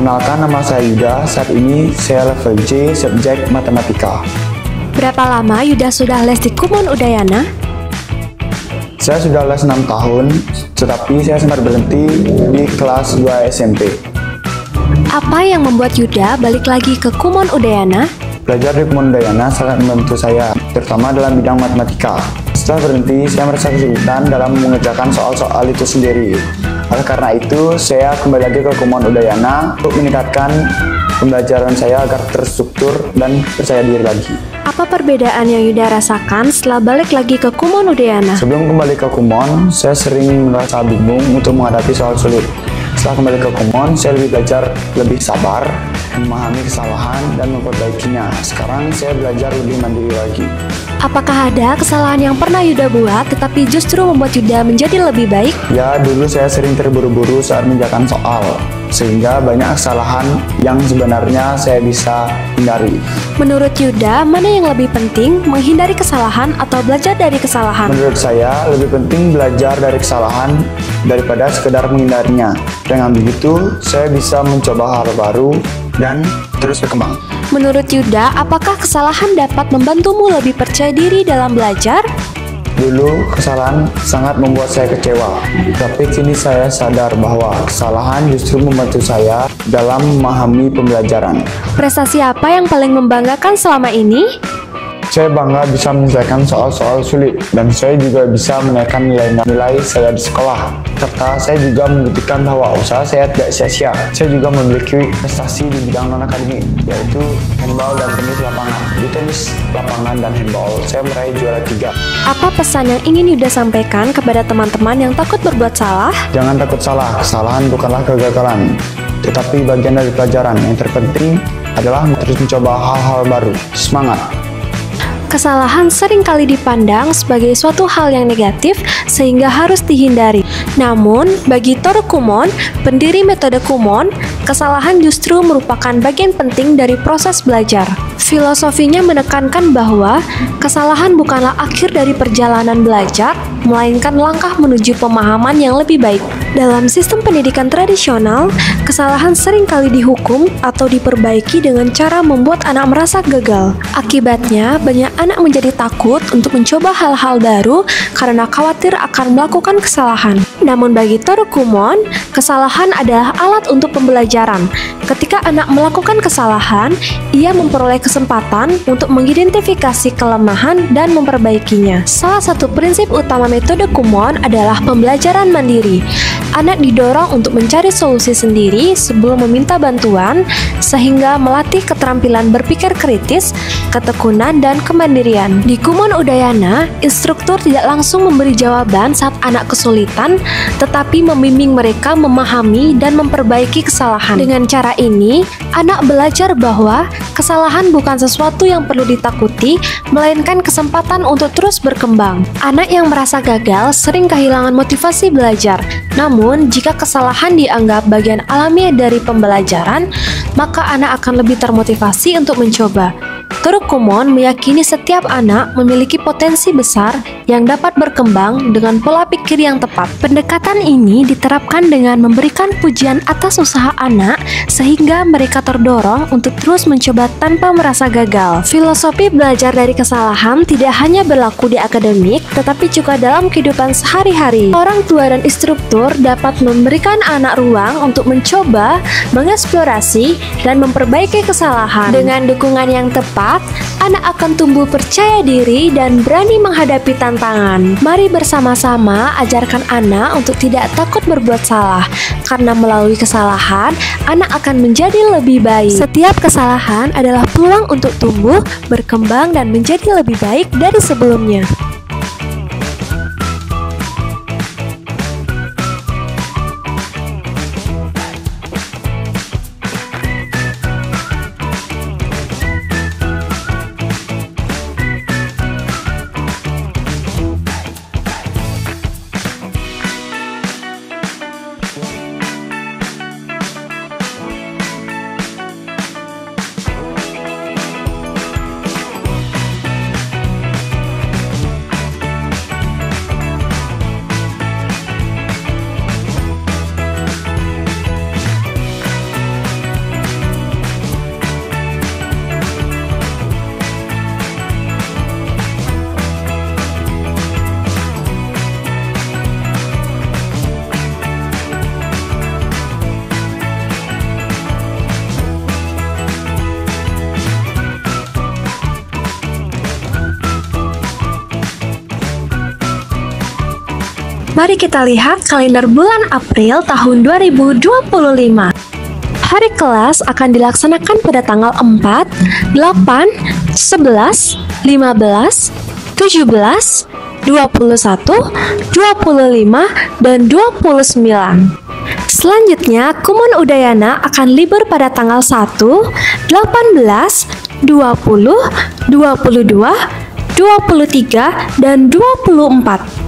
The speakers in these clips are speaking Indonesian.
Perkenalkan, nama saya Yuda. Saat ini saya level J subjek matematika. Berapa lama Yuda sudah les di Kumon Udayana? Saya sudah les 6 tahun, tetapi saya sempat berhenti di kelas 2 SMP. Apa yang membuat Yuda balik lagi ke Kumon Udayana? Belajar di Kumon Udayana sangat membantu saya, terutama dalam bidang matematika. Setelah berhenti, saya merasa kesulitan dalam mengerjakan soal-soal itu sendiri. Oleh karena itu, saya kembali lagi ke Kumon Udayana untuk meningkatkan pembelajaran saya agar terstruktur dan percaya diri lagi. Apa perbedaan yang Yuda rasakan setelah balik lagi ke Kumon Udayana? Sebelum kembali ke Kumon, saya sering merasa bingung untuk menghadapi soal sulit. Setelah kembali ke Kumon, saya belajar lebih sabar, memahami kesalahan, dan memperbaikinya. Sekarang saya belajar lebih mandiri lagi. Apakah ada kesalahan yang pernah Yuda buat tetapi justru membuat Yuda menjadi lebih baik? Ya, dulu saya sering terburu-buru saat mengerjakan soal, sehingga banyak kesalahan yang sebenarnya saya bisa hindari. Menurut Yuda, mana yang lebih penting, menghindari kesalahan atau belajar dari kesalahan? Menurut saya, lebih penting belajar dari kesalahan daripada sekedar menghindarinya. Dengan begitu, saya bisa mencoba hal baru dan terus berkembang. Menurut Yuda, apakah kesalahan dapat membantumu lebih percaya diri dalam belajar? Dulu, kesalahan sangat membuat saya kecewa. Tapi kini saya sadar bahwa kesalahan justru membantu saya dalam memahami pembelajaran. Prestasi apa yang paling membanggakan selama ini? Saya bangga bisa menyelesaikan soal-soal sulit, dan saya juga bisa menaikkan nilai saya di sekolah. Serta saya juga membuktikan bahwa usaha saya tidak sia-sia. Saya juga memiliki prestasi di bidang non-akademik, yaitu handball dan tenis lapangan. Di tenis lapangan dan handball, saya meraih juara 3. Apa pesan yang ingin Yuda sampaikan kepada teman-teman yang takut berbuat salah? Jangan takut salah, kesalahan bukanlah kegagalan, tetapi bagian dari pelajaran. Yang terpenting adalah terus mencoba hal-hal baru. Semangat! Kesalahan seringkali dipandang sebagai suatu hal yang negatif sehingga harus dihindari. Namun, bagi Toro Kumon, pendiri metode Kumon, kesalahan justru merupakan bagian penting dari proses belajar. Filosofinya menekankan bahwa kesalahan bukanlah akhir dari perjalanan belajar, melainkan langkah menuju pemahaman yang lebih baik. Dalam sistem pendidikan tradisional, kesalahan seringkali dihukum atau diperbaiki dengan cara membuat anak merasa gagal. Akibatnya, banyak anak menjadi takut untuk mencoba hal-hal baru karena khawatir akan melakukan kesalahan. Namun bagi Toro Kumon, kesalahan adalah alat untuk pembelajaran. Ketika anak melakukan kesalahan, ia memperoleh kesempatan untuk mengidentifikasi kelemahan dan memperbaikinya. Salah satu prinsip utama metode Kumon adalah pembelajaran mandiri. Anak didorong untuk mencari solusi sendiri sebelum meminta bantuan, sehingga melatih keterampilan berpikir kritis, ketekunan, dan kemandirian. Di Kumon Udayana, instruktur tidak langsung memberi jawaban saat anak kesulitan, tetapi membimbing mereka memahami dan memperbaiki kesalahan. Dengan cara ini, anak belajar bahwa kesalahan bukan sesuatu yang perlu ditakuti, melainkan kesempatan untuk terus berkembang. Anak yang merasa gagal sering kehilangan motivasi belajar. Namun, jika kesalahan dianggap bagian alamiah dari pembelajaran, maka anak akan lebih termotivasi untuk mencoba. Toro Kumon meyakini setiap anak memiliki potensi besar yang dapat berkembang dengan pola pikir yang tepat. Pendekatan ini diterapkan dengan memberikan pujian atas usaha anak sehingga mereka terdorong untuk terus mencoba tanpa merasa gagal. Filosofi belajar dari kesalahan tidak hanya berlaku di akademik, tetapi juga dalam kehidupan sehari-hari. Orang tua dan instruktur dapat memberikan anak ruang untuk mencoba, mengeksplorasi, dan memperbaiki kesalahan. Dengan dukungan yang tepat, anak akan tumbuh percaya diri dan berani menghadapi tantangan. Mari bersama-sama ajarkan anak untuk tidak takut berbuat salah, karena melalui kesalahan, anak akan menjadi lebih baik. Setiap kesalahan adalah peluang untuk tumbuh, berkembang, dan menjadi lebih baik dari sebelumnya. Mari kita lihat kalender bulan April tahun 2025. Hari kelas akan dilaksanakan pada tanggal 4, 8, 11, 15, 17, 21, 25, dan 29. Selanjutnya, Kumon Udayana akan libur pada tanggal 1, 18, 20, 22, 23, dan 24.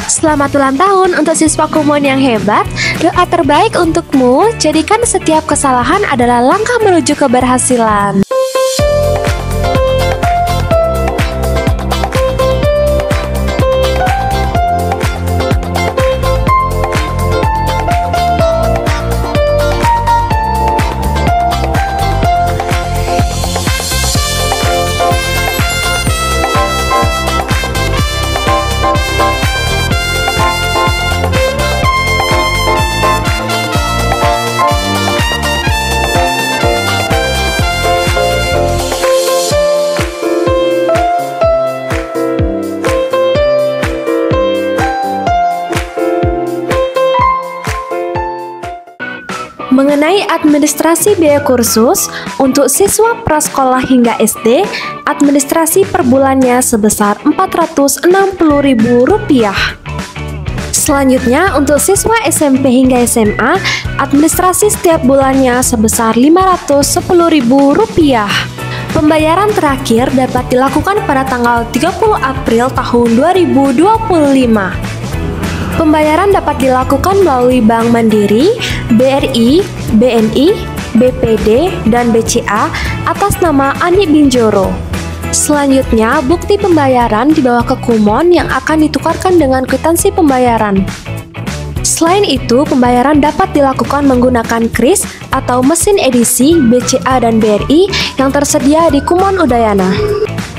Selamat ulang tahun untuk siswa Kumon yang hebat. Doa terbaik untukmu, jadikan setiap kesalahan adalah langkah menuju keberhasilan. Mengenai administrasi biaya kursus, untuk siswa prasekolah hingga SD, administrasi per bulannya sebesar Rp460.000. Selanjutnya, untuk siswa SMP hingga SMA, administrasi setiap bulannya sebesar Rp510.000. Pembayaran terakhir dapat dilakukan pada tanggal 30 April tahun 2025. Pembayaran dapat dilakukan melalui Bank Mandiri, BRI, BNI, BPD, dan BCA atas nama Ani Binjoro. Selanjutnya, bukti pembayaran dibawa ke Kumon yang akan ditukarkan dengan kwitansi pembayaran. Selain itu, pembayaran dapat dilakukan menggunakan kris atau mesin edisi BCA dan BRI yang tersedia di Kumon Udayana.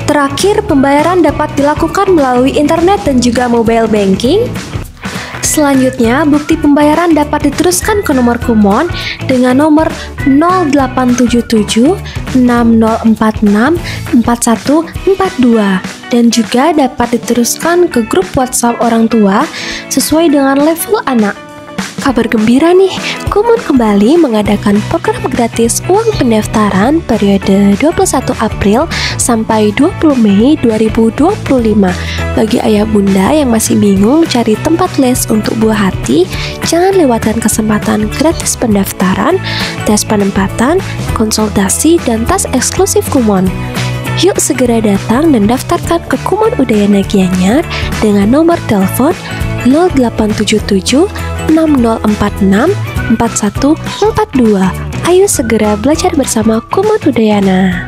Terakhir, pembayaran dapat dilakukan melalui internet dan juga mobile banking. Selanjutnya, bukti pembayaran dapat diteruskan ke nomor Kumon dengan nomor 0877 6046 4142 dan juga dapat diteruskan ke grup WhatsApp orang tua sesuai dengan level anak. Kabar gembira nih, Kumon kembali mengadakan program gratis uang pendaftaran periode 21 April sampai 20 Mei 2025. Bagi ayah bunda yang masih bingung cari tempat les untuk buah hati, jangan lewatkan kesempatan gratis pendaftaran, tes penempatan, konsultasi, dan tas eksklusif Kumon. Yuk segera datang dan daftarkan ke Kumon Udayana Gianyar dengan nomor telepon 0877 6046 4142. Ayo segera belajar bersama Kumon Udayana.